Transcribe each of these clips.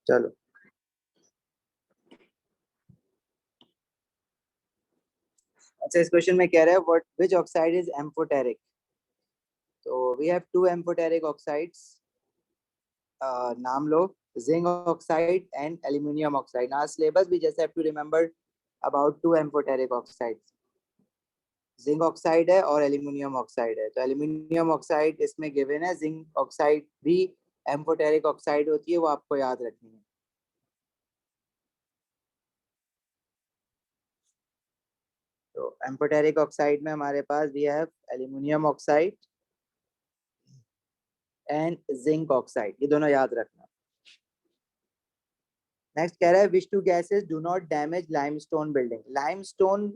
चलो अच्छा, इस क्वेश्चन में कह रहा है what which oxide is amphoteric. तो we have two amphoteric oxides, नाम लो, zinc oxide and aluminium oxide. ना सिलेबस भी जैसे have to remember about two amphoteric oxides, zinc oxide है और एल्यूमिनियम ऑक्साइड है। तो एल्यूमिनियम ऑक्साइड इसमें गिवन है, जिंक ऑक्साइड भी एम्फोटेरिक ऑक्साइड होती है, वो आपको याद रखनी है। तो एम्फोटेरिक ऑक्साइड में हमारे पास we have aluminium oxide and zinc oxide, ये दोनों याद रखना। नेक्स्ट कह रहा है which two gases do not damage limestone building. Limestone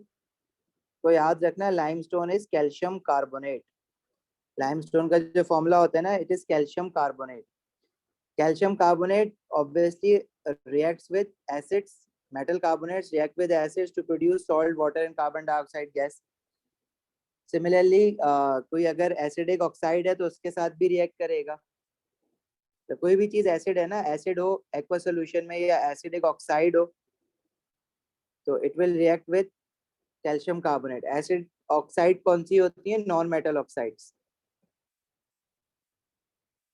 को याद रखना, limestone is calcium carbonate. Limestone का जो फॉर्मूला होता है ना, it is calcium carbonate. Calcium carbonate obviously reacts with acids, metal carbonates react with acids to produce salt, water and carbon dioxide gas. Similarly, कोई अगर एसिडिक ऑक्साइड है तो उसके साथ भी रिएक्ट करेगा। तो कोई भी चीज एसिड है ना, एसिड हो एक्वा सोल्यूशन में या एसिडिक ऑक्साइड हो, तो it will react with calcium carbonate. Acid oxide कौन सी होती है? Non metal oxides.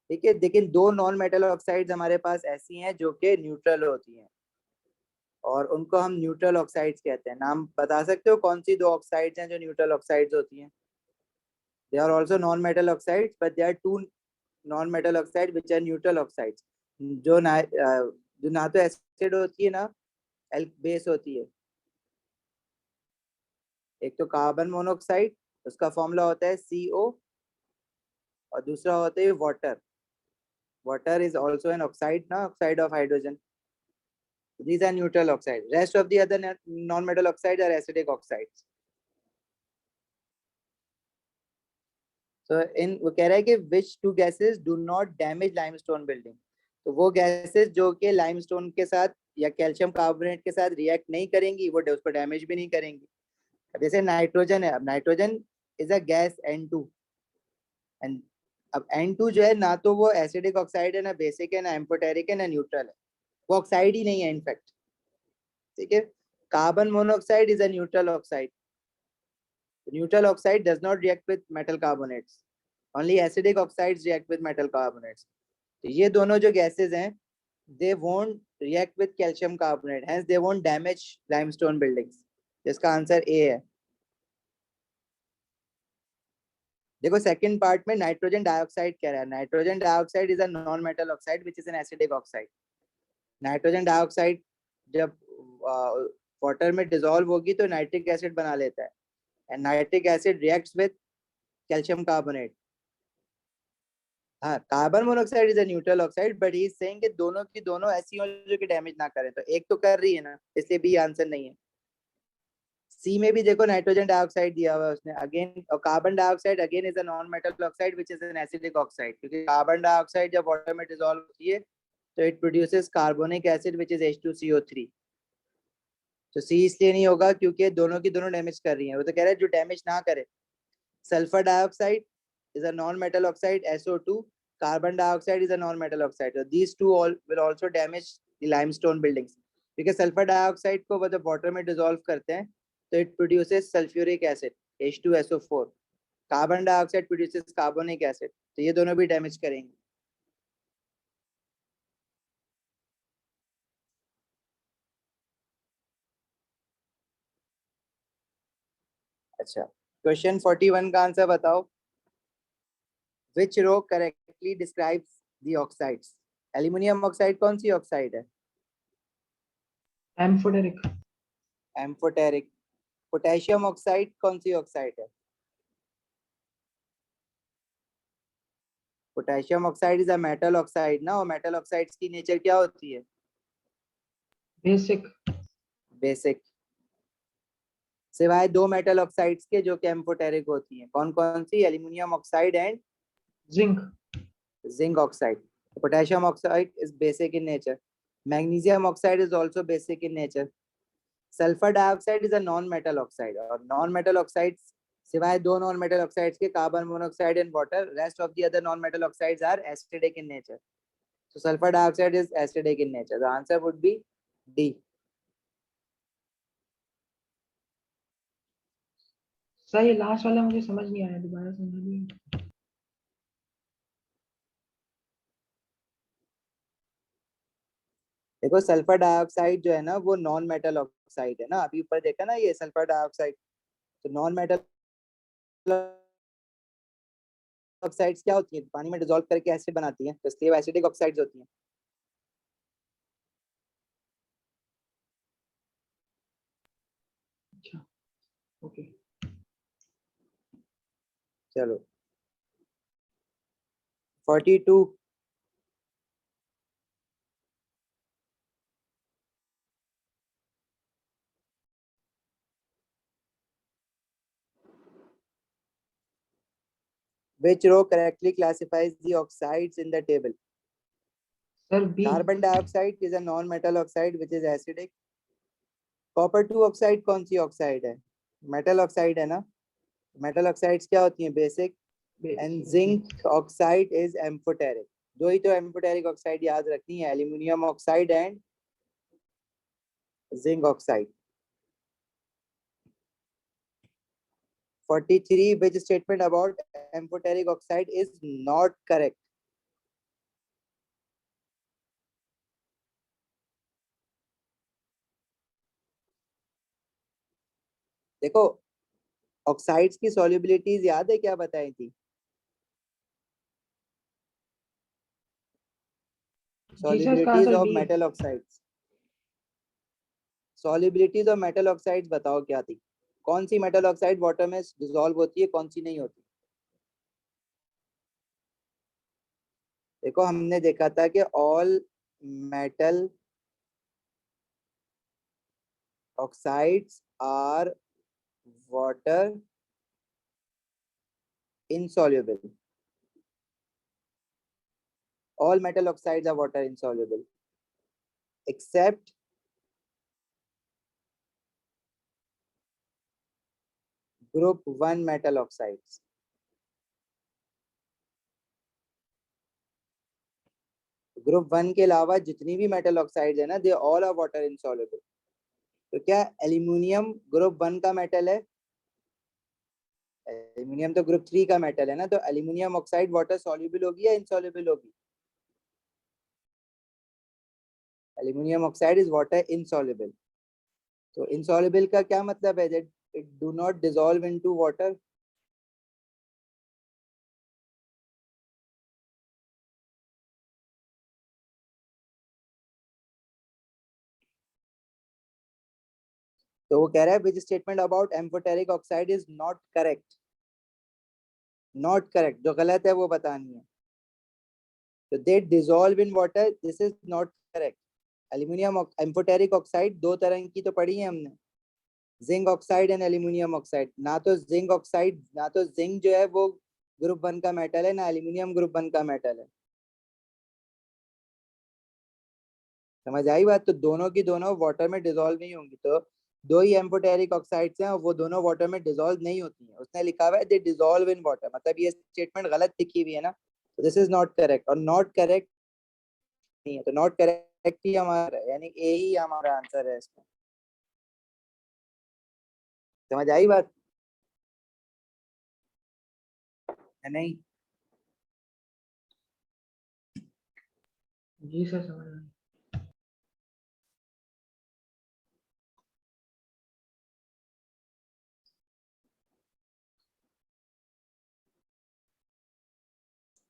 ठीक है, लेकिन दो नॉन मेटल ऑक्साइड्स हमारे पास ऐसी हैं जो कि न्यूट्रल होती हैं और उनको हम न्यूट्रल ऑक्साइड्स कहते हैं। नाम बता सकते हो कौन सी दो ऑक्साइड्स हैं जो न्यूट्रल ऑक्साइड्स होती हैं? They are also non metal oxides but they are two non metal oxide which are neutral oxides, जो ना तो एसिड होती है ना बेस होती है। एक तो कार्बन मोनोऑक्साइड, उसका फॉर्मूला होता है CO, और दूसरा होता है water. Water is also an oxide ना, oxide of hydrogen. These are neutral oxides. Rest of the other non-metal oxides are acidic oxides. So वो कह रहा है कि which two gases do not damage limestone building। तो वो gases जो कि लाइमस्टोन के साथ या कैल्शियम कार्बोनेट के साथ रिएक्ट नहीं करेंगी, वो उसको डैमेज भी नहीं करेंगी। अब जैसे नाइट्रोजन है, अब nitrogen is a gas N2 and अब N2 जो है ना तो वो एसिडिक ऑक्साइड है, ना बेसिक है, ना एम्फोटेरिक है, ना न्यूट्रल है, वो ऑक्साइड ही नहीं है इनफैक्ट। ठीक है, carbon monoxide is a neutral oxide. Neutral oxide does not react with metal carbonates. Only acidic oxides react with metal carbonates. तो ये दोनों जो gases हैं, they won't react with calcium carbonate, hence they won't damage limestone buildings. जिसका answer A है। देखो second part में nitrogen dioxide कह रहा है। Nitrogen dioxide is a non metal oxide which is an acidic oxide. Nitrogen dioxide जब water में dissolve होगी तो नाइट्रिक एसिड बना लेता है, and nitric acid reacts with calcium carbonate. हाँ, carbon monoxide is a neutral oxide but he is saying कि दोनों की दोनों ऐसी हो जो कि डैमेज ना करें, तो एक तो कर रही है ना, इसलिए बी आंसर नहीं है। सी में भी देखो नाइट्रोजन डाइऑक्साइड दिया हुआ है उसने अगेन, और carbon dioxide again is a non metal oxide which is an acidic oxide, क्योंकि कार्बन डाइऑक्साइड जब वाटर में डिसॉल्व होती है तो it produces carbonic acid which is H2CO3। तो सी इसलिए नहीं होगा क्योंकि दोनों की दोनों डैमेज कर रही है। वो तो कह रहा है जो डैमेज ना करे। Sulphur dioxide is a non-metal oxide SO2, carbon dioxide is a non-metal oxide, so these two all will also damage the limestone buildings, because sulfur dioxide को जब water में dissolve करते हैं तो it produces sulfuric acid H2SO4, carbon dioxide produces carbonic acid, तो ये दोनों भी damage करेंगे। अच्छा, क्वेश्चन 41 का आंसर बताओ। Which row correctly describes the oxides? Aluminium oxide कौन सी ऑक्साइड है? एम्फोटेरिक। एम्फोटेरिक। पोटेशियम ऑक्साइड कौन सी ऑक्साइड है? Potassium oxide is a metal oxide ना, और मेटल ऑक्साइड्स की नेचर क्या होती है? बेसिक। बेसिक। सिवाय दो मेटल ऑक्साइड्स के जो कि एम्फोटेरिक होती हैं, कौन कौन सी? Aluminium oxide and zinc. Zinc oxide. Potassium oxide is basic in nature. Magnesium oxide is also basic in nature. Sulphur dioxide is a non metal oxide, और नॉन मेटल ऑक्साइड्स सिवाय दो नॉन मेटल ऑक्साइड्स के, carbon monoxide and water, rest of the other non metal oxides are acidic in nature. So sulfur dioxide is acidic in nature. The answer would be D. सही, last वाला मुझे समझ नहीं आया, दोबारा समझ। देखो सल्फर डाइऑक्साइड जो है ना वो नॉन मेटल ऑक्साइड है ना, अभी ऊपर देखा ना ये सल्फर डाइऑक्साइड, तो नॉन मेटल ऑक्साइड्स क्या होती है, पानी में डिसॉल्व करके एसिड बनाती हैं, तो इसलिए वो एसिडिक ऑक्साइड्स होती हैं। अच्छा, ओके। चलो 42, which row correctly classifies the oxides in the table? Sir B. Carbon dioxide is a non-metal oxide which is acidic. Copper 2 oxide कौन सी ऑक्साइड है, मेटल ऑक्साइड है ना, मेटल ऑक्साइड्स क्या होती हैं, basic, and zinc oxide is amphoteric. दो ही तो amphoteric oxide याद रखनी है, aluminium oxide and zinc oxide. 43, which statement about amphoteric oxide is not correct? देखो ऑक्साइड्स की सॉल्युबिलिटीज याद है क्या बताई थी, जी सर, इसका सॉल्युबिलिटीज आंसर ऑफ बी है। Metal oxides, solubilities of metal oxides बताओ क्या थी, कौन सी मेटल ऑक्साइड वाटर में डिसॉल्व होती है, कौन सी नहीं होती। देखो हमने देखा था कि all metal oxides are water insoluble, all metal oxides are water insoluble except group 1 metal oxides. Group 1 के अलावा जितनी भी मेटल ऑक्साइड्स है ना, they all are water insoluble. तो क्या एल्यूमिनियम ग्रुप 1 का मेटल है, एल्यूमिनियम तो ग्रुप 3 का मेटल है ना, तो एल्यूमिनियम ऑक्साइड वाटर सॉल्युबल होगी या इनसॉल्युबल होगी, aluminium oxide is water insoluble. तो इनसॉल्युबल का क्या मतलब है, that it do not dissolve into water. तो वो कह रहा है which statement about amphoteric oxide is not correct, not correct, जो गलत है वो बतानी है। तो they dissolve in water, this is not correct. Aluminium amphoteric oxide दो तरह की तो पढ़ी है हमने, zinc oxide and aluminium oxide. ना तो जिंक ऑक्साइड, ना तो जिंक जो है वो ग्रुप 1 का मेटल है, ना एल्यूमिनियम ग्रुप 1 का मेटल है। समझ आई बात, तो दोनों की दोनों वाटर में डिसॉल्व नहीं होंगी, तो दो ही एम्फोटेरिक ऑक्साइड्स हैं और वो दोनों वाटर में डिसॉल्व नहीं होती हैं। उसने लिखा हुआ है दे डिसॉल्व इन वाटर, मतलब ये स्टेटमेंट गलत लिखी हुई है ना, तो दिस इज नॉट करेक्ट, और नॉट करेक्ट नहीं है, तो नॉट करेक्ट ही हमारा है, यानी ए ही हमारा आंसर है इसमें। समझ आई बात है नहीं? जी सर, समझ रहा हूँ।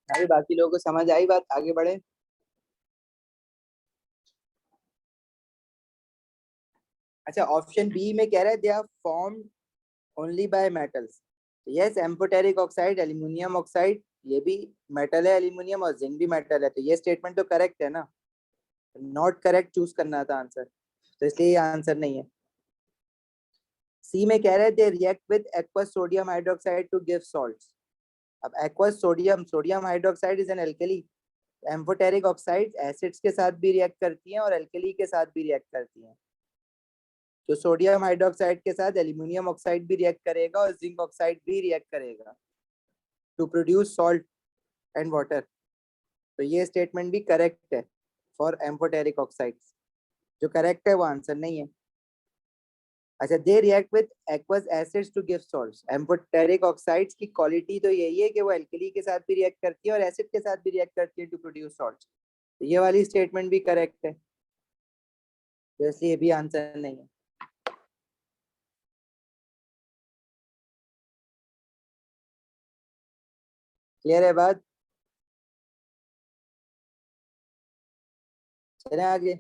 अभी बाकी लोगों को समझ आई बात, आगे बढ़े। अच्छा ऑप्शन बी में कह रहे हैं they are formed only by metals. Yes, amphoteric oxide, aluminium oxide, ये भी मेटल है एल्यूमिनियम, और जिंक भी मेटल है, तो ये स्टेटमेंट तो करेक्ट है ना, नॉट करेक्ट चूज करना था आंसर, तो इसलिए ये आंसर नहीं है। सी में कह रहे हैं they react with aqueous sodium hydroxide to give salts. अब aqueous sodium, sodium hydroxide is an alkali, amphoteric oxide acids के साथ भी रिएक्ट करती हैं और एल्कली के साथ भी रिएक्ट करती हैं। तो सोडियम हाइड्रोक्साइड के साथ एल्यूमिनियम ऑक्साइड भी रिएक्ट करेगा और जिंक ऑक्साइड भी रिएक्ट करेगा to produce salt and water. तो ये स्टेटमेंट भी करेक्ट है फॉर एम्फोटेरिक ऑक्साइड्स। जो करेक्ट है वो आंसर नहीं है। अच्छा, they react with aqueous acids to give salts. Amphoteric oxides की क्वालिटी तो यही है कि वो एल्कली के साथ भी रिएक्ट करती है और एसिड के साथ भी रिएक्ट करती है टू प्रोड्यूस सॉल्ट्स। तो ये वाली स्टेटमेंट भी करेक्ट है, तो इसलिए ये भी आंसर नहीं है। क्लियर है बात? चलें आगे।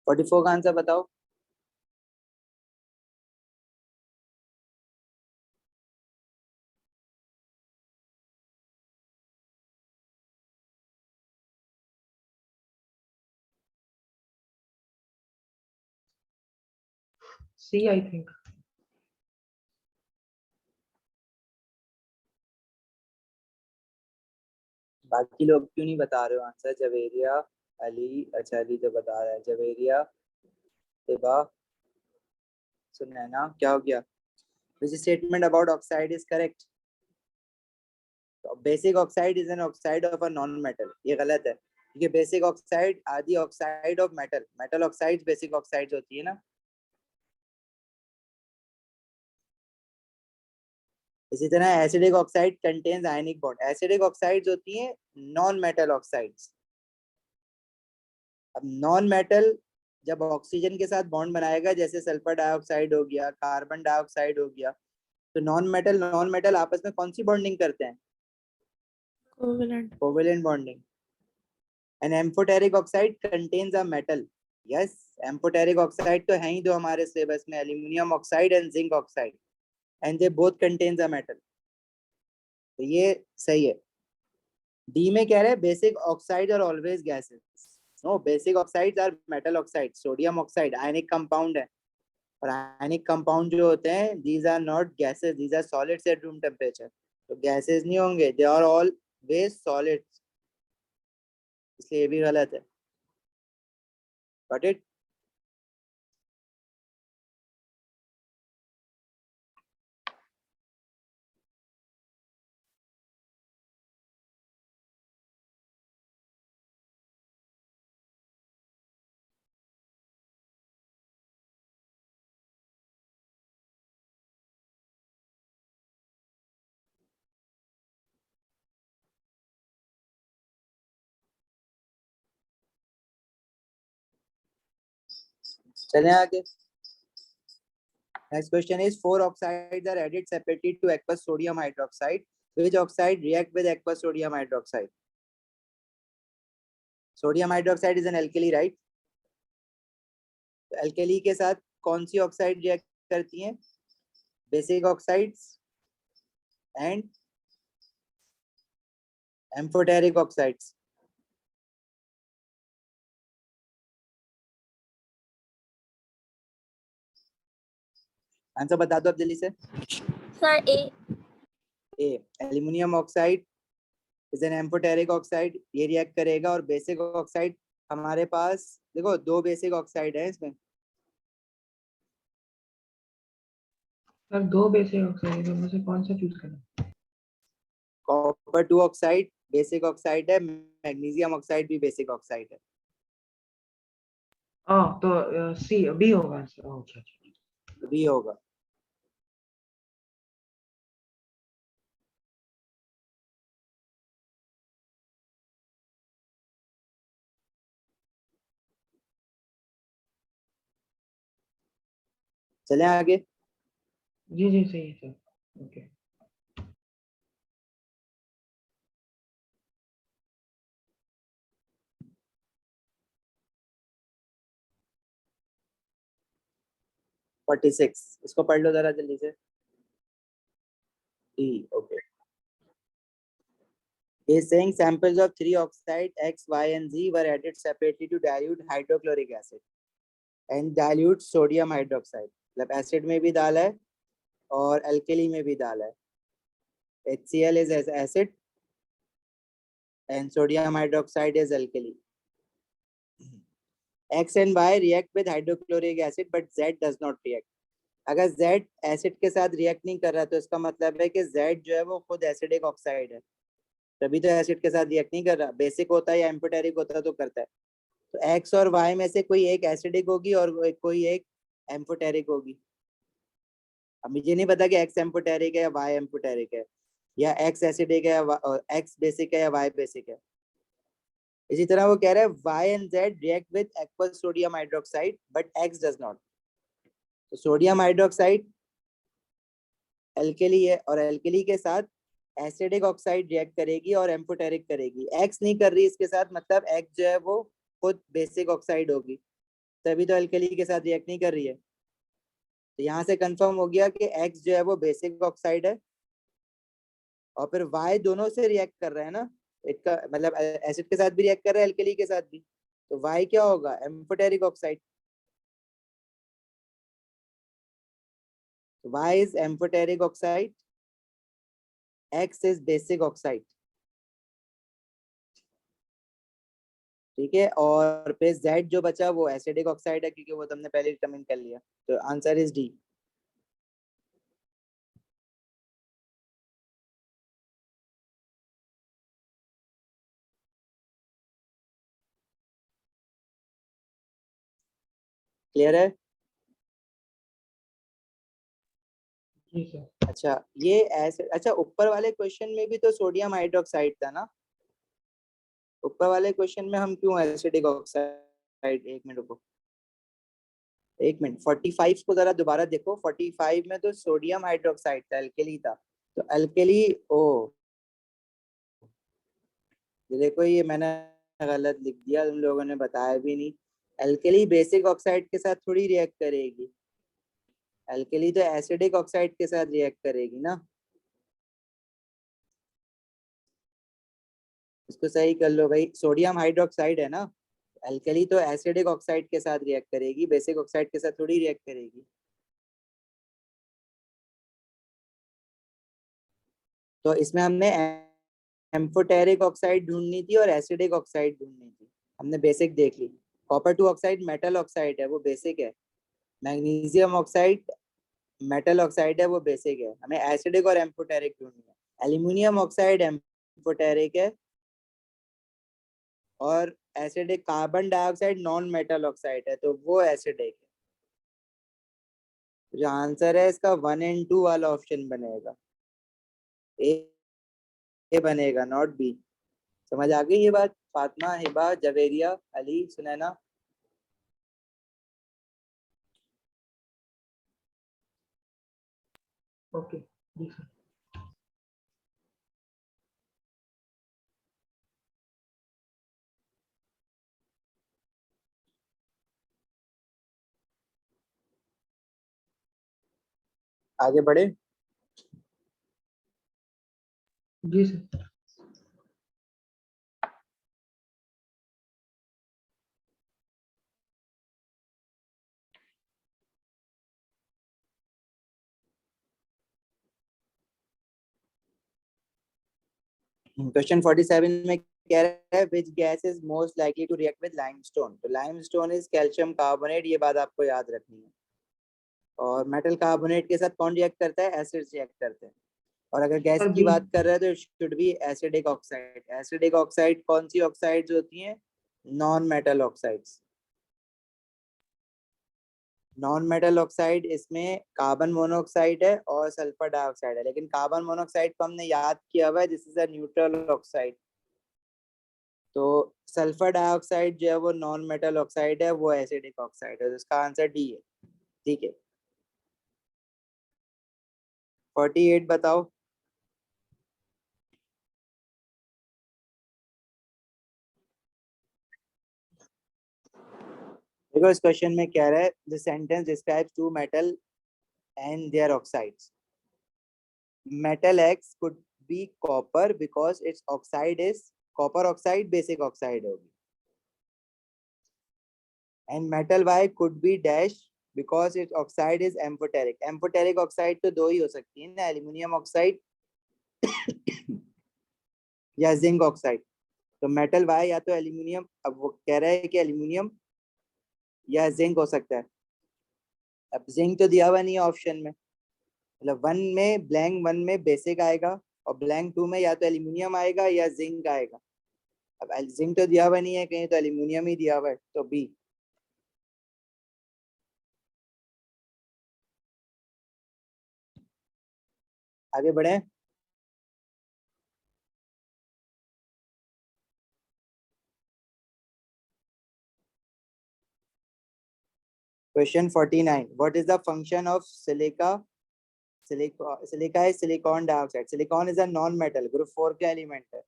फोर्टी फोर का आंसर बताओ। C, I think. बाकी लोग क्यों नहीं बता रहे हो आंसर? जवेरिया, अली, अच्छा अली तो बता रहा है। जवेरिया, हिबा, सुनैना, क्या हो गया? विच statement about oxide is correct? Basic oxide is an oxide of a non metal, ये गलत है क्योंकि बेसिक ऑक्साइड आदि oxide of metal, metal oxide basic oxide होती है ना। इसी तरह acidic oxide contains ionic bond, acidic oxides होती हैं नॉन मेटल ऑक्साइड्स। अब नॉन मेटल जब ऑक्सीजन के साथ बॉन्ड बनाएगा, जैसे सल्फर डाइऑक्साइड हो गया, कार्बन डाइऑक्साइड हो गया, तो नॉन मेटल आपस में कौन सी बॉन्डिंग करते हैं? Covalent. Covalent bonding. An amphoteric oxide contains a metal. Yes, amphoteric oxide तो है ही दो हमारे सिलेबस में, aluminium oxide and zinc oxide, and they both contains a metal. तो ये सही है। डी में कह रहे हैं basic oxide are always gases. No, basic oxides are metal oxide. Sodium oxide ionic compound है, और आयनिक कंपाउंड जो होते हैं these are not gases, these are solids at room temperature. तो गैसेस नहीं होंगे, दे आर ऑलवेज सॉलिड्स, इसलिए ये भी गलत है। Got it? चलें आगे। Next question is, four oxides are added separately to aqueous sodium hydroxide. Which oxide react with aqueous sodium hydroxide? Sodium hydroxide is an alkali, right? तो alkali के साथ कौन सी ऑक्साइड रिएक्ट करती हैं? Basic oxides and amphoteric oxides. Answer बता दो अब जल्दी से। Sir A. A, aluminium oxide is an amphoteric oxide, ये रिएक्ट करेगा। और बेसिक ऑक्साइड हमारे पास देखो दो बेसिक ऑक्साइड है इसमें। सर 2 बेसिक ऑक्साइड है, में से कौन सा चूज करें? कॉपर 2 ऑक्साइड बेसिक ऑक्साइड है, मैग्नीशियम ऑक्साइड भी बेसिक ऑक्साइड है। तो सी, बी होगा आंसर। अच्छा अच्छा। भी होगा। चलें आगे। जी जी सही है सर। ओके। फोर्टी सिक्स, इसको पढ़ लो जरा जल्दी से। D, okay. is saying samples of 3 oxide X, Y, and Z were added separately to dilute hydrochloric acid and dilute sodium hydroxide. मतलब एसिड में भी डाला है और अल्कली में भी डाला है. HCl is as acid and sodium hydroxide is alkali. X and Y react with hydrochloric acid but Z does not react. अगर Z एसिड के साथ रिएक्ट नहीं कर रहा तो इसका मतलब है कि Z जो है वो खुद एसिडिक ऑक्साइड है, तभी तो एसिड के साथ रिएक्ट नहीं कर रहा. बेसिक होता है या एम्फोटेरिक होता तो करता है. तो X और Y में से कोई एक एसिडिक होगी और कोई एक एम्फोटेरिक होगी. अब मुझे नहीं पता कि X एम्फोटेरिक है या Y एम्फोटेरिक है या X एसिडिक है या X बेसिक है या Y बेसिक है. इसी तरह वो कह रहा है Y and Z react with aqueous sodium hydroxide but X does not. तो सोडियम हाइड्रोक्साइड एल्कली है और एल्कली के साथ एसिडिक ऑक्साइड रिएक्ट करेगी और एम्फोटेरिक करेगी. X नहीं कर रही इसके साथ, मतलब X जो है वो खुद बेसिक ऑक्साइड होगी, तभी तो एल्कली के साथ रिएक्ट नहीं कर रही है. तो यहाँ से कंफर्म हो गया कि X जो है वो बेसिक ऑक्साइड है और फिर Y दोनों से रिएक्ट कर रहा है ना, इसका मतलब एसिड के साथ भी रिएक्ट कर रहा है एल्कली के साथ भी, तो Y क्या होगा? Amphoteric oxide. Y is amphoteric oxide, X is basic oxide. ठीक है, और फिर Z जो बचा वो एसिडिक ऑक्साइड है क्योंकि वो तुमने पहले डिटरमाइन कर लिया. तो आंसर इज डी. क्लियर है? जी सर. अच्छा ये एसिड, अच्छा ऊपर वाले क्वेश्चन में भी तो सोडियम हाइड्रोक्साइड था ना. ऊपर वाले क्वेश्चन में हम क्यों एसिडिक ऑक्साइड, एक मिनट रुको, एक मिनट. 45 को जरा दोबारा देखो. 45 में तो सोडियम हाइड्रोक्साइड था, अल्कली था. तो अल्कली, ओ ये देखो ये मैंने गलत लिख दिया, तुम लोगों ने बताया भी नहीं. अल्कली बेसिक ऑक्साइड के साथ थोड़ी रिएक्ट करेगी, अल्कली तो एसिडिक ऑक्साइड के साथ रिएक्ट करेगी ना. इसको सही कर लो भाई, सोडियम हाइड्रोक्साइड है ना, अल्कली तो एसिडिक ऑक्साइड के साथ रिएक्ट करेगी, बेसिक ऑक्साइड के साथ थोड़ी रिएक्ट करेगी. तो इसमें हमने एम्फोटेरिक ऑक्साइड ढूंढनी थी और एसिडिक ऑक्साइड ढूंढनी थी. हमने बेसिक देख ली. कॉपर 2 ऑक्साइड मेटल ऑक्साइड है, वो बेसिक है. मैग्नीशियम ऑक्साइड मेटल ऑक्साइड है, वो बेसिक है. हमें एसिडिक और एम्फोटेरिक ढूंढनी है. एल्यूमिनियम ऑक्साइड एम्फोटेरिक है और acidic. Carbon dioxide non metal oxide है तो वो एसिडिक है. जो आंसर है इसका 1 and 2 वाला ऑप्शन बनेगा, ए बनेगा, नॉट बी. समझ आ गई ये बात? फातिमा, हिबा, जवेरिया, अली, सुनैना. ओके. जी सर. आगे बढ़े. जी सर. क्वेश्चन 47 में कह रहा है which gas is most likely to react with limestone. तो लाइमस्टोन इज कैल्शियम कार्बोनेट, ये बात आपको याद रखनी है. और मेटल कार्बोनेट के साथ कौन रिएक्ट करता है? एसिड रिएक्ट करते हैं. और अगर गैस सर की बी. बात कर रहे हैं तो should be acidic oxide. Acidic oxide कौन सी ऑक्साइड्स होती हैं? Non metal oxides. Non metal oxide इसमें कार्बन मोनोऑक्साइड है और सल्फर डाइऑक्साइड है, लेकिन कार्बन मोनोऑक्साइड को हमने याद किया हुआ है this is a neutral oxide. तो सल्फर डाइऑक्साइड जो है वो नॉन मेटल ऑक्साइड है, वो एसिडिक ऑक्साइड है. तो इसका आंसर डी है. ठीक है. 48 बताओ. देखो इस क्वेश्चन में क्या रहा है, the sentence describes two metal and their oxides. Metal X could be copper because its oxide is copper oxide, basic oxide होगी. And metal Y could be dash because its oxide is amphoteric. Amphoteric oxide तो दो ही हो सकती है ना, aluminium oxide या zinc oxide. तो metal Y या तो एल्यूमिनियम, अब वो कह रहा है कि एल्यूमिनियम या जिंक हो सकता है. अब जिंक तो दिया हुआ नहीं है ऑप्शन में, मतलब वन में ब्लैंक वन में बेसिक आएगा और ब्लैंक टू में या तो एल्यूमिनियम आएगा या जिंक आएगा. अब जिंक तो दिया हुआ नहीं है कहीं, तो एल्यूमिनियम ही दिया हुआ है, तो बी. आगे बढ़े. Question 49. What is the function of silica? Silica is silicon dioxide. Silicon is a non-metal. Group 4 का एलिमेंट है.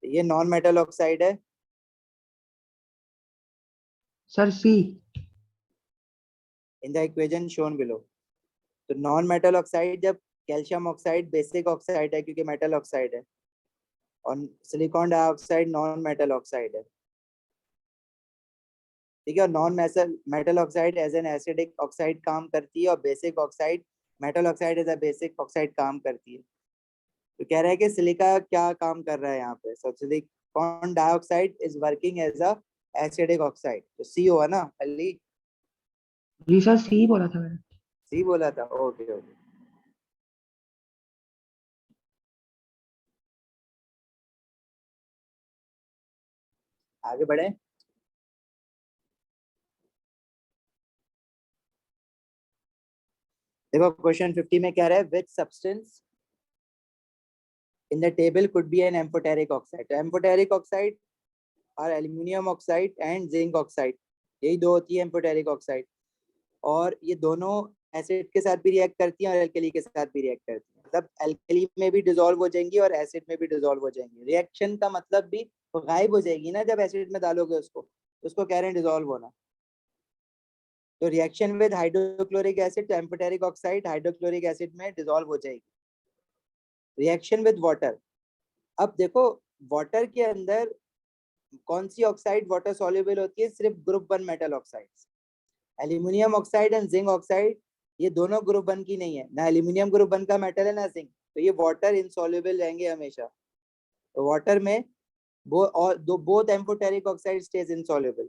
ये नॉन मेटल ऑक्साइड है. Sir C. In the equation shown below. तो नॉन मेटल ऑक्साइड जब calcium oxide basic oxide है क्योंकि metal oxide है, और silicon dioxide non metal oxide है. ठीक है. और non metal oxide as an acidic oxide काम करती है और basic oxide metal oxide as a basic oxide काम करती है. तो कह रहा है कि सिलिका क्या काम कर रहा है यहाँ पे. So silicon dioxide is working as a acidic oxide. तो सी हुआ ना अली. जी सर सी बोला था मैंने. सी बोला था. Okay okay. आगे बढ़े. देखो क्वेश्चन 50 में कह रहा है which substance in the table could be an amphoteric oxide. Amphoteric oxide और aluminium oxide and zinc oxide, यही दो होती है एम्फोटेरिक ऑक्साइड. और ये दोनों एसिड के साथ भी रिएक्ट करती हैं और एल्कली के साथ भी रिएक्ट करती हैं. मतलब एल्कली में भी डिसॉल्व हो जाएंगी और एसिड में भी डिसॉल्व हो जाएंगी. रिएक्शन का मतलब भी गायब हो जाएगी ना जब एसिड में डालोगे उसको, तो उसको कह रहे हैं डिसॉल्व होना. तो रिएक्शन विद हाइड्रोक्लोरिक एसिड, तो एम्फोटेरिक ऑक्साइड हाइड्रोक्लोरिक एसिड में डिसॉल्व हो जाएगी. Reaction with water. अब देखो वाटर के अंदर कौन सी ऑक्साइड वाटर सॉल्युबल होती है, सिर्फ group 1 metal oxides. Aluminium oxide and zinc oxide ये दोनों ग्रुप 1 की नहीं है ना. एल्यूमिनियम ग्रुप 1 का मेटल है ना जिंक, तो ये वाटर इनसॉल्युबल रहेंगे हमेशा. तो वाटर में वो और दो both amphoteric oxide stays insoluble.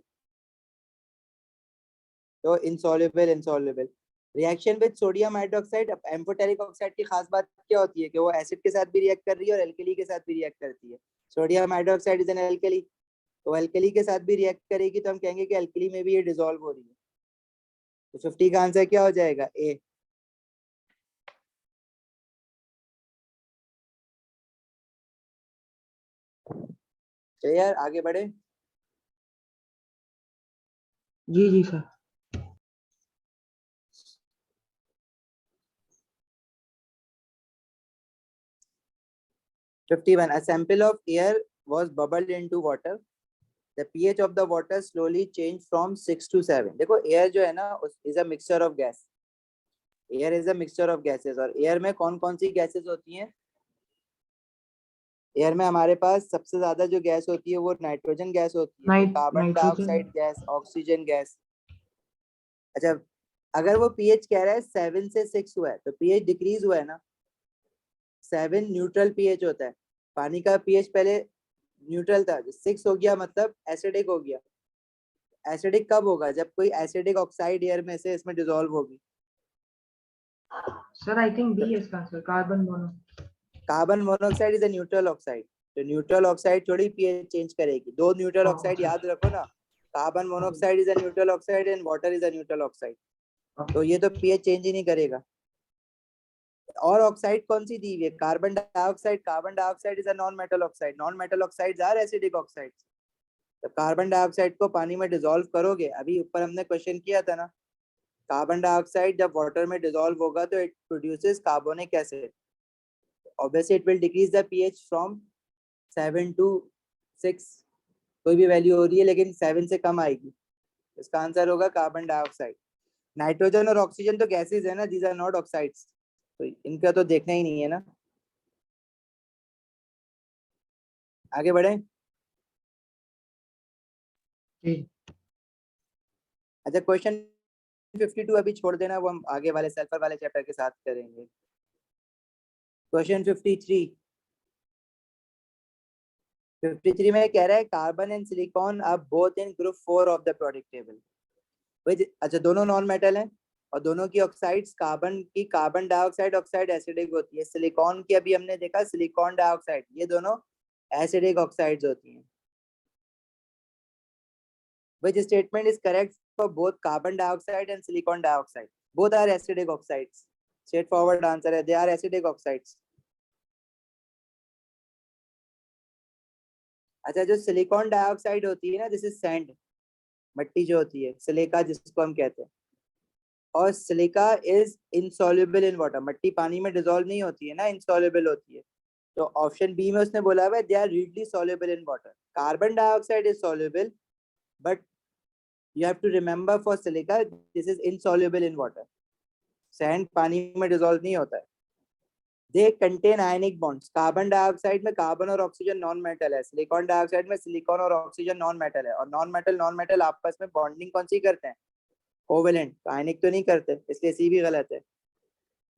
तो insoluble insoluble. Reaction with sodium hydroxide. अब एम्फोटेरिक ऑक्साइड की खास बात क्या होती है कि वो एसिड के साथ भी रिएक्ट कर रही है और एल्कली के साथ भी रिएक्ट करती है. Sodium hydroxide is an alkali, तो एल्कली के साथ भी रिएक्ट करेगी, तो हम कहेंगे कि एल्कली में भी ये डिसॉल्व हो रही है. तो 50 का आंसर क्या हो जाएगा, ए. चलिए यार आगे बढ़े. जी जी sir. 51. A sample of air was bubbled into water. The pH of the water slowly changed from 6 to 7. देखो एयर जो है ना is a mixture of gas. Air is a mixture of gases. और एयर में कौन कौन सी gases होती हैं. एयर में हमारे पास सबसे ज्यादा जो गैस होती है वो नाइट्रोजन गैस होती है, carbon nitrogen. Dioxide gas, oxygen gas. अच्छा, अगर वो पीएच कह रहा है 7 से 6 हुआ है तो पीएच डिक्रीज हुआ है ना. 7 न्यूट्रल पीएच होता है. पानी का पीएच पहले न्यूट्रल था, 6 हो गया मतलब एसिडिक हो गया. एसिडिक कब होगा, जब कोई एसिडिक ऑक्साइड एयर में से इसमें डिसॉल्व होगी. सर आई थिंक बी है इसका answer, carbon mono. Carbon monoxide is a neutral oxide. तो न्यूट्रल ऑक्साइड थोड़ी पीएच चेंज करेगी. दो न्यूट्रल ऑक्साइड याद रखो ना. Carbon monoxide is a neutral oxide and water is a neutral oxide. तो ये तो पीएच चेंज ही नहीं करेगा. और ऑक्साइड कौन सी दी हुई है, carbon dioxide. Carbon dioxide is a non metal oxide. Non metal oxides are acidic oxides. तो कार्बन डाइऑक्साइड को पानी में डिसॉल्व करोगे, अभी ऊपर हमने क्वेश्चन किया था ना, कार्बन डाइऑक्साइड जब वाटर में डिसॉल्व होगा तो it produces carbonic acid. obviously it will decrease the pH from 7 to 6. कोई भी वैल्यू हो रही है लेकिन 7 से कम आएगी. इसका आंसर होगा कार्बन डाइऑक्साइड. नाइट्रोजन और ऑक्सीजन तो गैसेस है ना, दीज आर नॉट ऑक्साइड्स, तो इनका तो देखना ही नहीं है ना. आगे बढ़े। जी अच्छा क्वेश्चन 52 अभी छोड़ देना, वो हम आगे वाले सल्फर वाले चैप्टर के साथ करेंगे। क्वेश्चन 53 में कह रहा है carbon and silicon are both in group 4 of the product table. अच्छा दोनों नॉन मेटल हैं और दोनों की oxides carbon dioxide oxide acidic होती है। सिलिकॉन की अभी हमने देखा सिलिकॉन डाइऑक्साइड, ये दोनों एसिडिक ऑक्साइड्स होती हैं। Which statement is correct for both carbon dioxide and silicon dioxide? Both are acidic oxides. Straightforward answer है, they are acidic oxides. अच्छा जो सिलिकॉन डाइऑक्साइड होती है ना, दिस इज सैंड, मिट्टी जो होती है, सिलिका जिसको हम कहते हैं, और silica is insoluble in water, मिट्टी पानी में डिसॉल्व नहीं होती है ना, इनसॉल्युबल होती है। तो ऑप्शन बी में उसने बोला हुआ है they are readily soluble in water. Carbon dioxide is soluble, but you have to remember for silica this is insoluble in water. Sand पानी में डिसॉल्व नहीं होता है। They contain ionic bonds, carbon dioxide में कार्बन और oxygen non metal है, silicon dioxide में silicon और ऑक्सीजन नॉन मेटल है, और नॉन मेटल आपस में बॉन्डिंग कौन सी करते हैं, कोवेलेंट, आयनिक तो नहीं करते, इसलिए सी भी गलत है।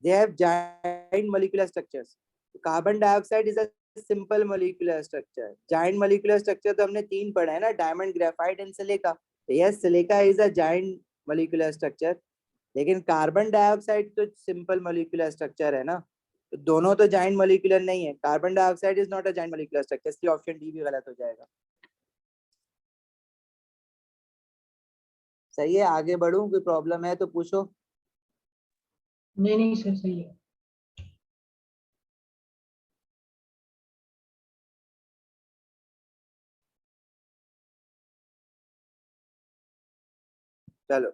They have giant molecular structures, carbon dioxide is a simple molecular structure, giant molecular structure तो हमने 3 पढ़े हैं ना, diamond, graphite and silica. Yes silica is a giant molecular structure, लेकिन कार्बन डाइऑक्साइड तो सिंपल मॉलिक्यूलर स्ट्रक्चर है ना, तो दोनों तो जाइंट मॉलिक्यूलर नहीं है। Carbon dioxide is not a giant molecular structure, इसलिए ऑप्शन डी भी गलत हो जाएगा। सही है, आगे बढ़ूं, कोई प्रॉब्लम है तो पूछो। नहीं सर सही है। चलो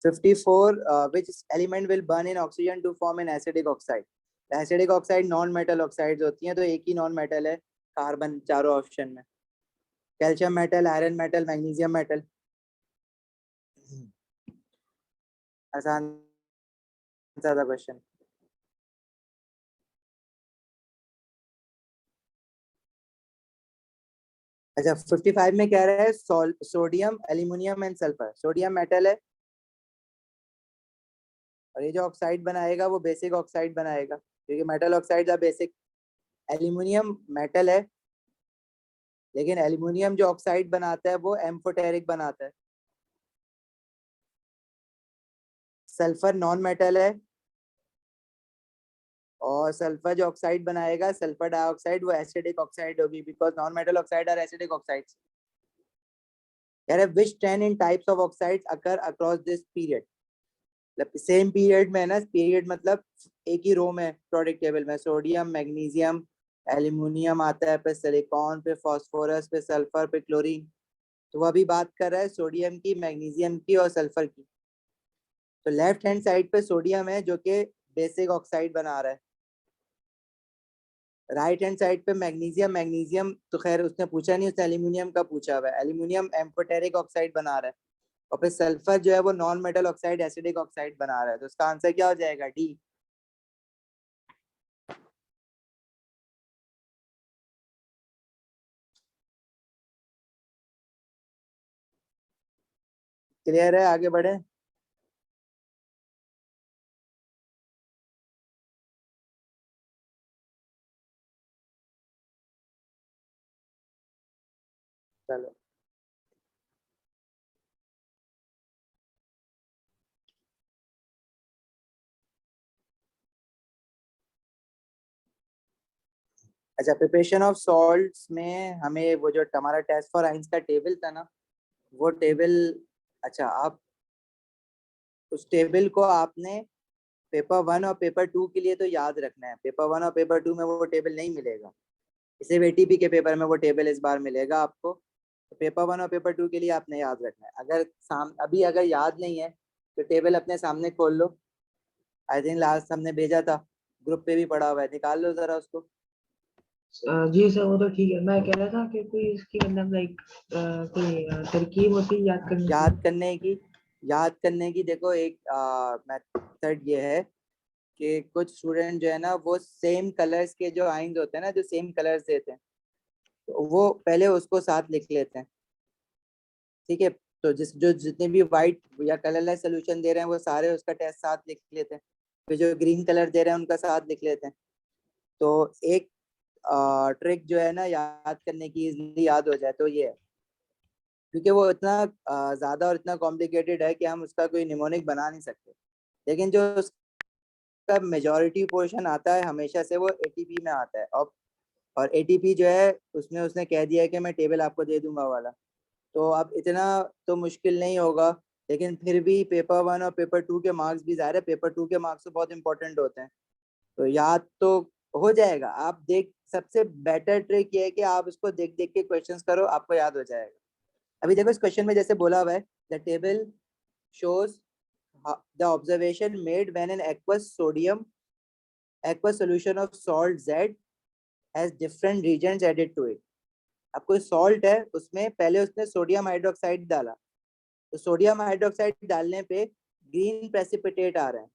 54 which element will burn in oxygen to form an acidic oxide? Acidic oxide non metal oxides होती हैं, तो एक ही नॉन मेटल है कार्बन चारों ऑप्शन में। Calcium metal, iron metal, magnesium metal. आसान सा था क्वेश्चन। अच्छा 55 में कह रहा है sodium, aluminium and sulphur. Sodium metal है और ये जो ऑक्साइड बनाएगा वो बेसिक ऑक्साइड बनाएगा, क्योंकि मेटल ऑक्साइड है बेसिक। एल्यूमिनियम मेटल है, लेकिन एल्यूमिनियम जो ऑक्साइड बनाता है वो एम्फोटेरिक बनाता है। सल्फर नॉन मेटल है, और सल्फर जो ऑक्साइड बनाएगा सल्फर डाइऑक्साइड, वो एसिडिक ऑक्साइड होगी, because non metal oxide are acidic oxides. यार which 10 in types of oxides occur across this period? मतलब सेम पीरियड में ना, पीरियड मतलब एक ही रो में प्रोडक्ट टेबल में, सोडियम, मैग्नीशियम, एल्यूमिनियम आता है, फिर सिलिकॉन, फिर फास्फोरस, फिर सल्फर, फिर क्लोरीन। तो वो अभी बात कर रहा है सोडियम की, मैग्नीशियम की और सल्फर की। तो लेफ्ट हैंड साइड पे सोडियम है जो कि बेसिक ऑक्साइड बना रहा है, राइट हैंड साइड पे मैग्नीशियम। मैग्नीशियम तो खैर उसने पूछा नहीं, उसने एल्यूमिनियम का पूछा हुआ है। एल्यूमिनियम एम्फोटेरिक ऑक्साइड बना रहा है, और फिर सल्फर जो है वो non metal oxide acidic oxide बना रहा है। तो उसका आंसर क्या हो जाएगा? डी। क्लियर है, आगे बढ़े। चलो अच्छा प्रिपरेशन ऑफ सॉल्ट्स में हमें वो जो हमारा टेस्ट फॉर आइंस का टेबल था ना, वो टेबल, अच्छा आप उस टेबल को आपने पेपर 1 और पेपर 2 के लिए तो याद रखना है। पेपर 1 और पेपर 2 में वो टेबल नहीं मिलेगा, सिर्फ एटीपी के पेपर में वो टेबल इस बार मिलेगा आपको। तो पेपर 1 और पेपर 2 के लिए आपने याद रखना है। अभी अगर याद नहीं है तो टेबल अपने सामने खोल लो, आई थिंक लास्ट हमने भेजा था, ग्रुप पे भी पड़ा हुआ है, निकाल लो जरा उसको। जी सर वो तो ठीक है। मैं कह रहा था कि कोई इसकी मतलब लाइक कोई तरकीब होती है याद करने याद की? करने की, याद करने की देखो एक मेथड ये है कि कुछ स्टूडेंट जो है ना वो सेम कलर्स के जो आइंस होते हैं ना, जो सेम कलर्स देते हैं, तो वो पहले उसको साथ लिख लेते हैं। ठीक है, तो जितने भी वाइट या कलरलेस सोल्यूशन दे रहे हैं वो सारे उसका टेस्ट साथ लिख लेते हैं। फिर जो ग्रीन कलर दे रहे हैं उनका साथ लिख लेते हैं। तो एक ट्रिक जो है ना याद करने की, इजीली याद हो जाए, तो ये है, क्योंकि वो इतना ज्यादा और इतना कॉम्प्लिकेटेड है कि हम उसका कोई निमोनिक बना नहीं सकते। लेकिन जो उसका मेजॉरिटी पोर्शन आता है हमेशा से वो एटीपी में आता है। और एटीपी जो है उसमें उसने कह दिया है कि मैं टेबल आपको दे दूंगा वाला। तो अब इतना तो मुश्किल नहीं होगा, लेकिन फिर भी पेपर 1 और पेपर 2 के मार्क्स भी ज़्यादा, पेपर 2 के मार्क्स तो बहुत इंपॉर्टेंट होते हैं। तो याद तो हो जाएगा। आप देख, सबसे बेटर ट्रिक ये है कि आप उसको देख देख के क्वेश्चंस करो, आपको याद हो जाएगा। अभी देखो इस क्वेश्चन में जैसे बोला हुआ है, the table shows the observation made when an aqueous solution of salt Z has different regions added to it। अब कोई सॉल्ट है, उसमें पहले उसने सोडियम हाइड्रोक्साइड डाला, तो सोडियम हाइड्रोक्साइड डालने पे ग्रीन प्रेसिपिटेट आ रहा है।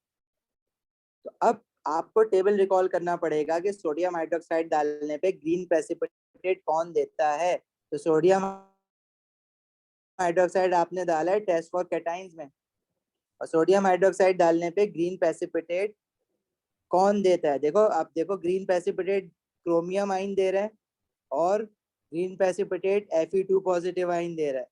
तो अब आपको टेबल रिकॉल करना पड़ेगा कि सोडियम हाइड्रोक्साइड डालने पे ग्रीन प्रेसिपिटेट कौन देता है। तो सोडियम हाइड्रोक्साइड आपने डाला है टेस्ट फॉर कैटाइंस में, और सोडियम हाइड्रोक्साइड डालने पे ग्रीन प्रेसिपिटेट कौन देता है। देखो, आप देखो, ग्रीन प्रेसिपिटेट क्रोमियम आइन दे रहा है और green precipitate Fe2 positive ion दे रहा है।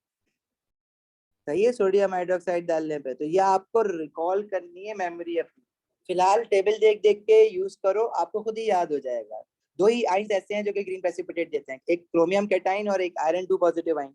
सही है, सोडियम हाइड्रोक्साइड डालने पे। तो ये आपको रिकॉल करनी है मेमोरी अपनी। फिलहाल टेबल देख देख के यूज करो, आपको खुद ही याद हो जाएगा। दो ही आइंस ऐसे हैं जो कि ग्रीन प्रेसिपिटेट देते हैं, एक क्रोमियम कैटाइन और एक आयरन 2 पॉजिटिव आइन।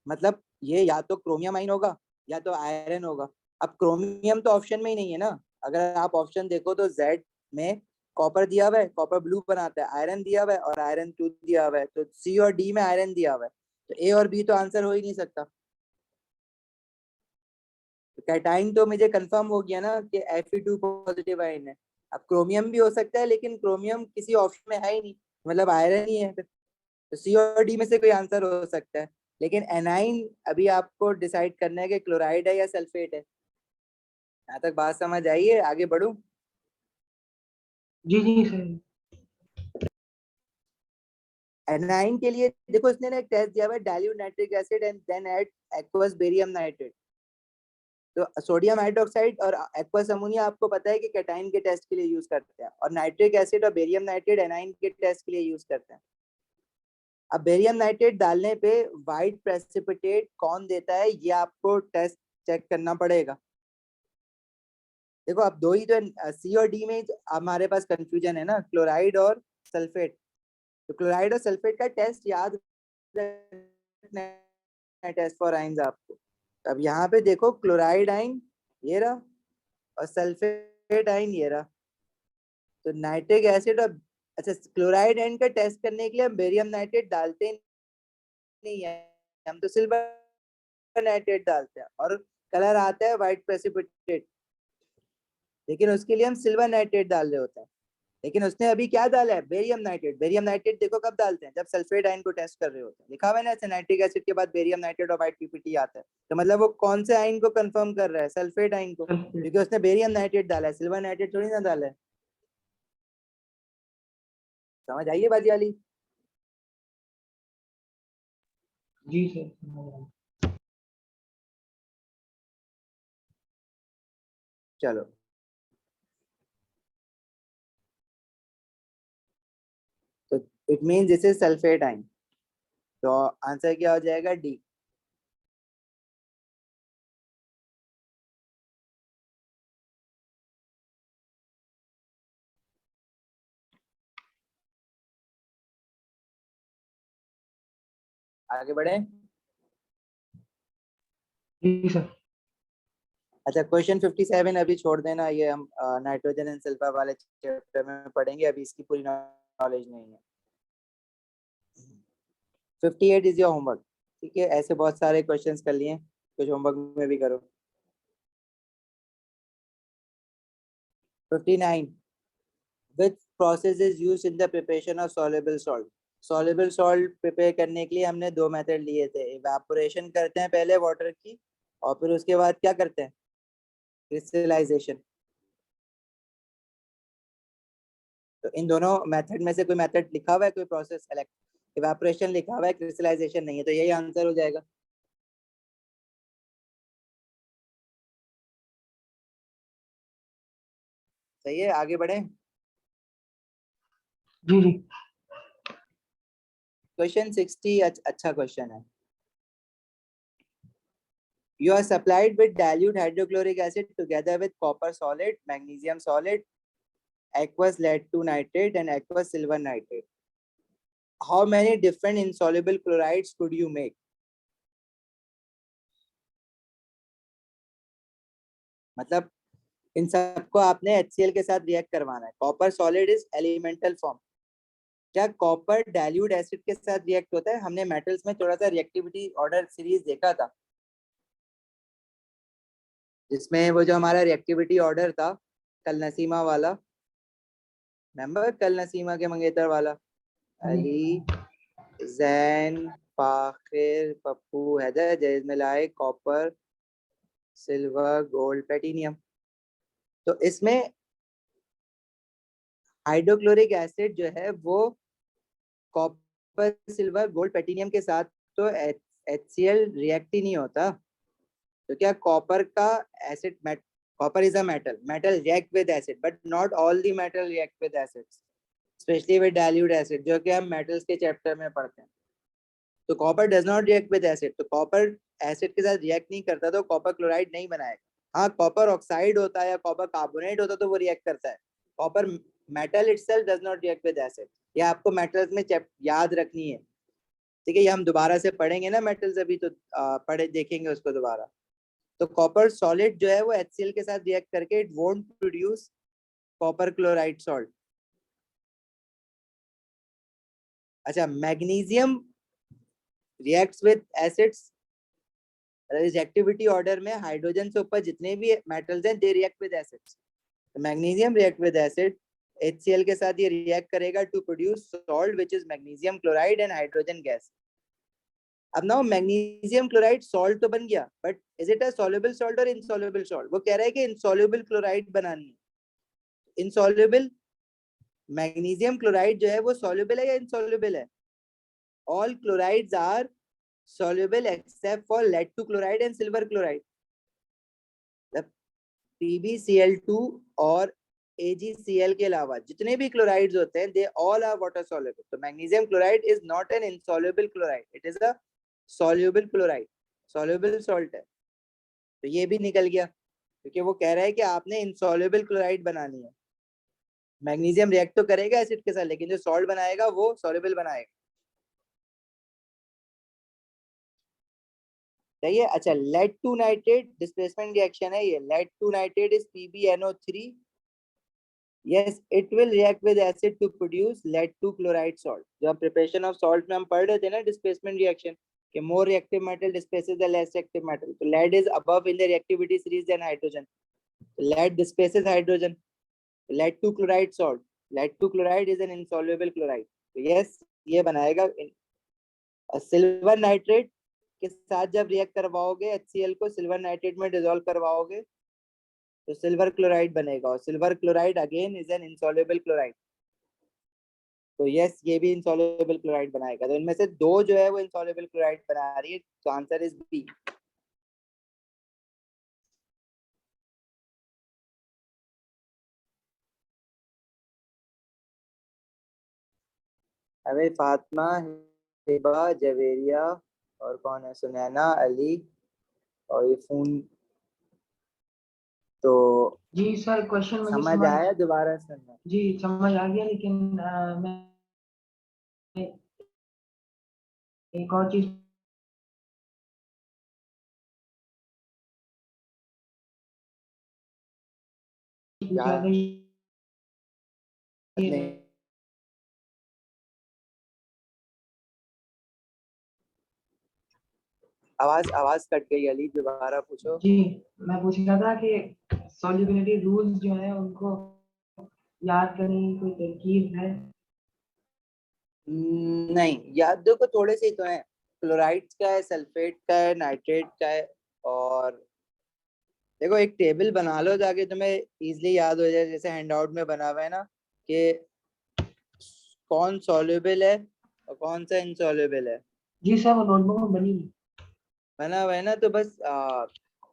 मतलब ये या तो क्रोमियम आइन होगा या तो आयरन होगा। अब क्रोमियम तो ऑप्शन में ही नहीं है ना। अगर आप ऑप्शन देखो तो जेड में कॉपर दिया हुआ है, कॉपर ब्लू बनाता है, आयरन दिया हुआ है और आयरन 2 दिया हुआ है, तो सी और डी में आयरन दिया हुआ है, तो ए और बी तो आंसर हो ही नहीं सकता। तो कैटाइन तो मुझे कंफर्म हो गया ना कि Fe2 पॉजिटिव आयन है। अब क्रोमियम भी हो सकता है, लेकिन क्रोमियम किसी ऑप्शन में है ही नहीं, मतलब आयरन ही है फिर। तो सी और डी में से कोई आंसर हो सकता है। लेकिन एनाइन अभी आपको डिसाइड करना है कि क्लोराइड है या सल्फेट है। यहाँ तक बात समझ आई है? आगे बढ़ूं? जी जी सर। एनाइन के लिए देखो, इसने ना एक टेस्ट दिया हुआ है, dilute nitric acid and then add aqueous barium nitrate. तो सोडियम हाइड्रोक्साइड और एक्वस अमोनिया आपको पता है कि कैटाइन के टेस्ट के लिए यूज करते हैं, और नाइट्रिक एसिड और बेरियम नाइट्रेट एनाइन के टेस्ट के लिए यूज करते हैं। अब बेरियम नाइट्रेट डालने पे व्हाइट प्रेसिपिटेट कौन देता है, ये आपको टेस्ट चेक करना पड़ेगा। देखो, अब दो ही तो सी और डी में हमारे पास कंफ्यूजन है ना, क्लोराइड और सल्फेट। तो क्लोराइड और सल्फेट का टेस्ट याद रखना है, टेस्ट फॉर आइंस आपको। अब यहाँ पे देखो, क्लोराइड आइन ये रहा और सल्फेट आइन ये रहा। तो नाइट्रिक एसिड और, अच्छा, क्लोराइड आइन का टेस्ट करने के लिए हम बेरियम नाइट्रेट डालते नहीं है, हम तो सिल्वर नाइट्रेट डालते हैं और कलर आता है व्हाइट प्रेसिपिटेट। लेकिन उसके लिए हम सिल्वर नाइट्रेट डाल रहे होते हैं। लेकिन उसने अभी क्या डाला है, बेरियम नाइट्रेट। बेरियम नाइट्रेट देखो कब डालते हैं, जब सल्फेट आयन को टेस्ट कर रहे होते हैं। लिखा हुआ है ना, नाइट्रिक एसिड के बाद बेरियम नाइट्रेट और व्हाइट पीपीटी आता है। तो मतलब वो कौन से आयन को कंफर्म कर रहा है, सल्फेट आयन को, सल्फेट। क्योंकि उसने बेरियम नाइट्रेट डाला है, सिल्वर नाइट्रेट थोड़ी ना डाला है। समझ आइए बाजी वाली? जी सर समझ रहा हूँ। चलो, तो it mean this is sulphate ion. तो आंसर क्या हो जाएगा, डी। आगे बढ़े। जी सर। अच्छा, क्वेश्चन 57 अभी छोड़ देना, ये हम नाइट्रोजन एंड सल्फर वाले चैप्टर में पढ़ेंगे, अभी इसकी पूरी नॉलेज नहीं है। 58 इज योर होमवर्क। ठीक है, ऐसे बहुत सारे क्वेश्चंस कर लिए, कुछ होमवर्क में भी करो। 59, which process is used in the preparation of soluble salt। soluble salt prepare करने के लिए हमने दो मेथड लिए थे। इवेपोरेशन करते हैं पहले वाटर की, और फिर उसके बाद क्या करते हैं, क्रिस्टलाइजेशन। तो इन दोनों मेथड में से कोई मेथड लिखा हुआ है, कोई प्रोसेस? इवेपोरेशन लिखा हुआ है, क्रिस्टलाइजेशन नहीं है, तो यही आंसर हो जाएगा। सही है, आगे बढ़े। जी जी। क्वेश्चन 60 अच्छा क्वेश्चन है। You are supplied with dilute hydrochloric acid together with copper solid, magnesium solid, aqueous lead 2 nitrate and aqueous silver nitrate. How many different insoluble chlorides could you make? मतलब इन सबको आपने HCl के साथ react करवाना है। Copper solid is elemental form. क्या copper dilute acid के साथ रिएक्ट होता है? हमने मेटल्स में थोड़ा सा रिएक्टिविटी ऑर्डर सीरीज देखा था, जिसमें वो जो हमारा रिएक्टिविटी ऑर्डर था कल नसीमा वाला, रिमेंबर कल नसीमा के मंगेतर वाला, अली, जैन, फाखिर, पप्पू, हैदर, जैज मिलाए, कॉपर, सिल्वर, गोल्ड, प्लेटिनियम। तो इसमें हाइड्रोक्लोरिक एसिड जो है वो कॉपर, सिल्वर, गोल्ड, प्लेटिनियम के साथ तो HCl रिएक्ट ही नहीं होता। तो क्या कॉपर का acid, copper is a metal react with acid, but not all the metal react with acids, specially with dilute acid, जो कि हम मेटल्स के चैप्टर में पढ़ते हैं। तो copper does not react with acid, तो कॉपर एसिड के साथ रिएक्ट नहीं करता, तो कॉपर क्लोराइड नहीं बनाएगा। हाँ, कॉपर ऑक्साइड होता है या कॉपर कार्बोनेट होता तो वो रिएक्ट करता है। Copper metal itself does not react with acid. ये आपको मेटल्स में याद रखनी है, ठीक है? ये हम दोबारा से पढ़ेंगे ना मेटल्स, अभी तो पढ़े देखेंगे उसको दोबारा। तो कॉपर सॉलिड जो है वो HCl के साथ रिएक्ट करके it won't produce copper chloride salt. अच्छा, magnesium reacts with acids, reactivity order में हाइड्रोजन से ऊपर जितने भी मेटल्स हैं दे रिएक्ट विद एसिड्स। तो magnesium react with acid, HCl के साथ ये रिएक्ट करेगा to produce salt which is magnesium chloride and hydrogen gas. अब ना मैग्नीशियम क्लोराइड सॉल्ट तो बन गया, but is it a soluble salt और इनसॉल्युबल सॉल्ट? वो कह रहा है कि इनसॉल्युबल क्लोराइड बनानी है। इनसॉल्युबल मैग्नीशियम क्लोराइड जो है वो सॉल्युबल है या इनसॉल्युबल है? All chlorides are soluble except for lead 2 chloride and silver chloride. The PbCl2 और AgCl के अलावा जितने भी क्लोराइड्स होते हैं they all are water soluble. तो magnesium chloride is not an insoluble chloride, it is a soluble chloride, soluble salt है। तो ये भी निकल गया, क्योंकि वो कह रहा है कि आपने insoluble क्लोराइड बनानी है। मैग्नीशियम रिएक्ट तो करेगा एसिड के साथ, लेकिन जो सॉल्ट बनाएगा वो soluble बनाएगा। सही है। अच्छा, lead two nitrate displacement reaction है ये। Lead two nitrate is PbNO3। yes, it will react with acid to produce lead 2 chloride salt। जब प्रिपरेशन ऑफ सॉल्ट में हम पढ़ रहे थे ना डिस्प्लेसमेंट रिएक्शन कि more reactive metal displaces the less reactive metal, तो lead is above in the reactivity series then hydrogen, lead displaces hydrogen, lead 2 chloride salt, lead 2 chloride is an insoluble chloride. तो yes, ये बनाएगा। Silver nitrate के साथ जब react करवाओगे HCl को silver nitrate में डिसॉल्व करवाओगे तो सिल्वर क्लोराइड बनेगा, और silver chloride again is an insoluble chloride. तो यस, ये भी इनसॉल्युबल क्लोराइड बनाएगा। तो इनमें से दो जो है वो इनसॉल्युबल क्लोराइड बना रही है, तो आंसर इज बी। अबे फातिमा, हिबा, जवेरिया और कौन है, सुनैना, अली और ये फोन। तो जी सर, क्वेश्चन मुझे समझ आया? दोबारा सुनना। जी समझ आ गया, लेकिन मैं एक और चीज पूछा था। नहीं, आवाज आवाज कट गई अली, दोबारा पूछो। जी, मैं पूछ रहा था कि सॉल्युबिलिटी रूल्स जो है उनको याद करने की कोई तरकीब है? नहीं, याद देखो थोड़े से ही तो है। क्लोराइड्स का है, सल्फेट का है, नाइट्रेट का है, और देखो एक टेबल बना लो ताकि तुम्हें इजीली याद हो जाए, जैसे हैंडआउट में बना हुआ है ना कि कौन सॉल्युबल है और कौन सा इनसॉल्युबल है, जी सर वो नोटबुक में बनी हुई। बना हुआ है ना। तो बस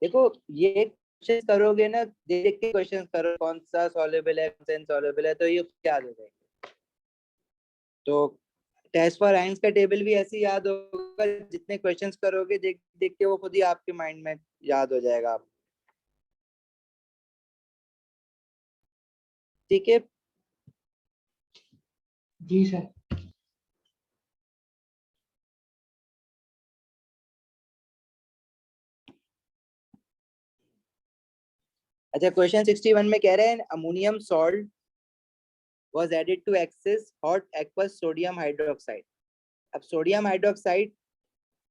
देखो ये क्वेश्चन करोगे ना, देख देख के क्वेश्चन करो कौन सा सॉल्युबल है कौन सा इनसॉल्युबल है, तो ये याद हो जाएंगे। तो टेस्ट फॉर आयंस का टेबल भी ऐसे ही याद होगा, जितने क्वेश्चंस करोगे देख देख के वो खुद ही आपके माइंड में याद हो जाएगा आप। ठीक है। जी सर। अच्छा क्वेश्चन 61 में कह रहे हैं ammonium salt was added to excess hot aqueous sodium hydroxide। अब सोडियम हाइड्रोक्साइड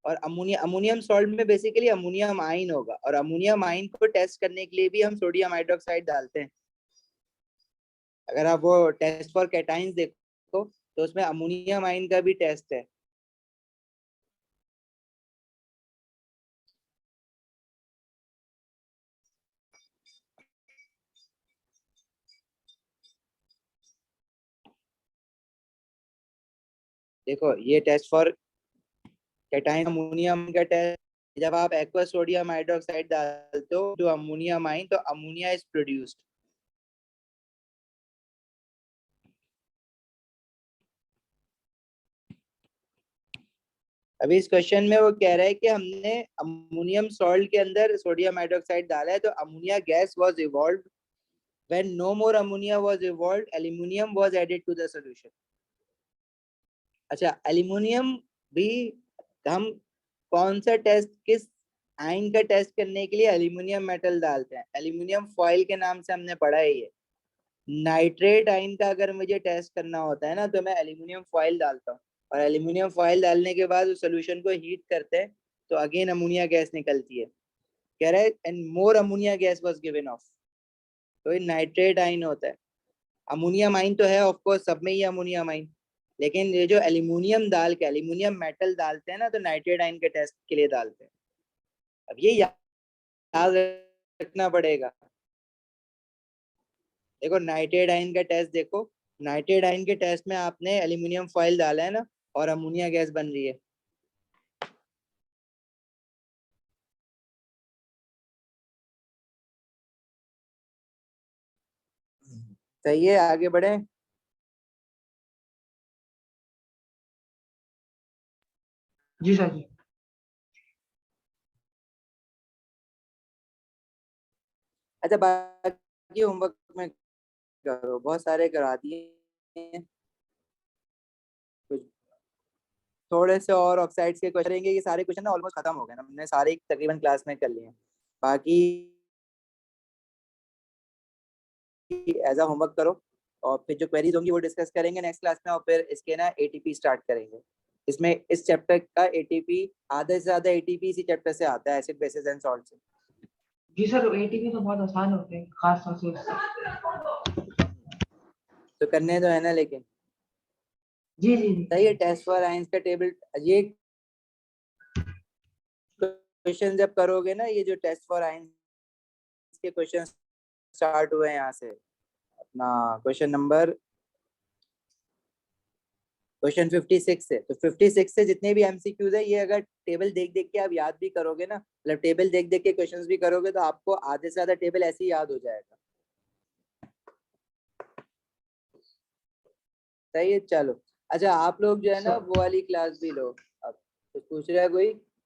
और अमोनियम सॉल्ट में बेसिकली अमोनियम आइन होगा, और अमोनियम आइन को टेस्ट करने के लिए भी हम सोडियम हाइड्रोक्साइड डालते हैं। अगर आप वो टेस्ट फॉर कैटाइंस देखो तो उसमें अमोनियम आइन का भी टेस्ट है। देखो ये टेस्ट फॉर कैटाइन अमोनियम का टेस्ट, जब आप एक्वस सोडियम हाइड्रोक्साइड डालते हो तो अमोनियम आइन, तो अमोनिया इज प्रोड्यूस्ड। अभी इस क्वेश्चन में वो कह रहा है कि हमने अमोनियम सॉल्ट के अंदर सोडियम हाइड्रोक्साइड डाला है, तो ammonia gas was evolved when no more ammonia was evolved, aluminium was added to the solution. अच्छा एल्यूमिनियम भी हम कौन सा टेस्ट, किस आयन का टेस्ट करने के लिए एल्यूमिनियम मेटल डालते हैं? एल्यूमिनियम फॉइल के नाम से हमने पढ़ा है ये। नाइट्रेट आयन का अगर मुझे टेस्ट करना होता है ना तो मैं एल्यूमिनियम फॉइल डालता हूँ, और एल्यूमिनियम फॉइल डालने के बाद उस सोल्यूशन को हीट करते हैं तो अगेन अमोनिया गैस निकलती है। कह रहा है and more ammonia gas was given of, तो ये नाइट्रेट आयन होता है। अमोनियम आयन तो है ऑफ कोर्स, सब में ही अमोनियम आयन, लेकिन ये जो एल्यूमिनियम डाल के एल्यूमिनियम मेटल डालते हैं ना तो नाइट्रेट आयन के टेस्ट के लिए डालते हैं। अब ये याद रखना पड़ेगा। देखो नाइट्रेट आयन का टेस्ट देखो, नाइट्रेट आयन के टेस्ट में आपने एल्यूमिनियम फॉइल डाला है ना और अमोनिया गैस बन रही है। सही है, आगे बढ़े। जी सर जी। अच्छा बाकी होमवर्क में करो, बहुत सारे करा दिए हैं। कुछ थोड़े से और ऑक्साइड्स के क्वेश्चन रहेंगे, ये सारे क्वेश्चन ना ऑलमोस्ट खत्म हो गए ना, हमने सारे तकरीबन क्लास में कर लिए हैं। बाकी एज अ होमवर्क करो, और फिर जो क्वेरीज होंगी वो डिस्कस करेंगे नेक्स्ट क्लास में, और फिर इसके ना एटीपी स्टार्ट करेंगे। इसमें इस चैप्टर का एटीपी आधे से ज्यादा एटीपी इसी चैप्टर से आता है, एसिड बेसिस एंड सॉल्ट से। जी सर एटीपी तो बहुत आसान होते हैं खास तौर से इससे। तो करने तो है ना, लेकिन जी जी जी। सही है। टेस्ट फॉर आयंस का टेबल, ये क्वेश्चन जब करोगे ना, ये जो टेस्ट फॉर आयंस के क्वेश्चन स्टार्ट हुए हैं यहाँ से, अपना क्वेश्चन 56 से, तो 56 से जितने भी एमसीक्यूज है, ये अगर टेबल देख देख के आप याद भी करोगे ना, मतलब टेबल देख देख के क्वेश्चंस भी करोगे, तो आपको आधे से ज्यादा टेबल ऐसे ही याद हो जाएगा। सही है, चलो। अच्छा आप लोग जो है ना सर वो वाली क्लास भी लो। अब कुछ पूछ रहा है कोई?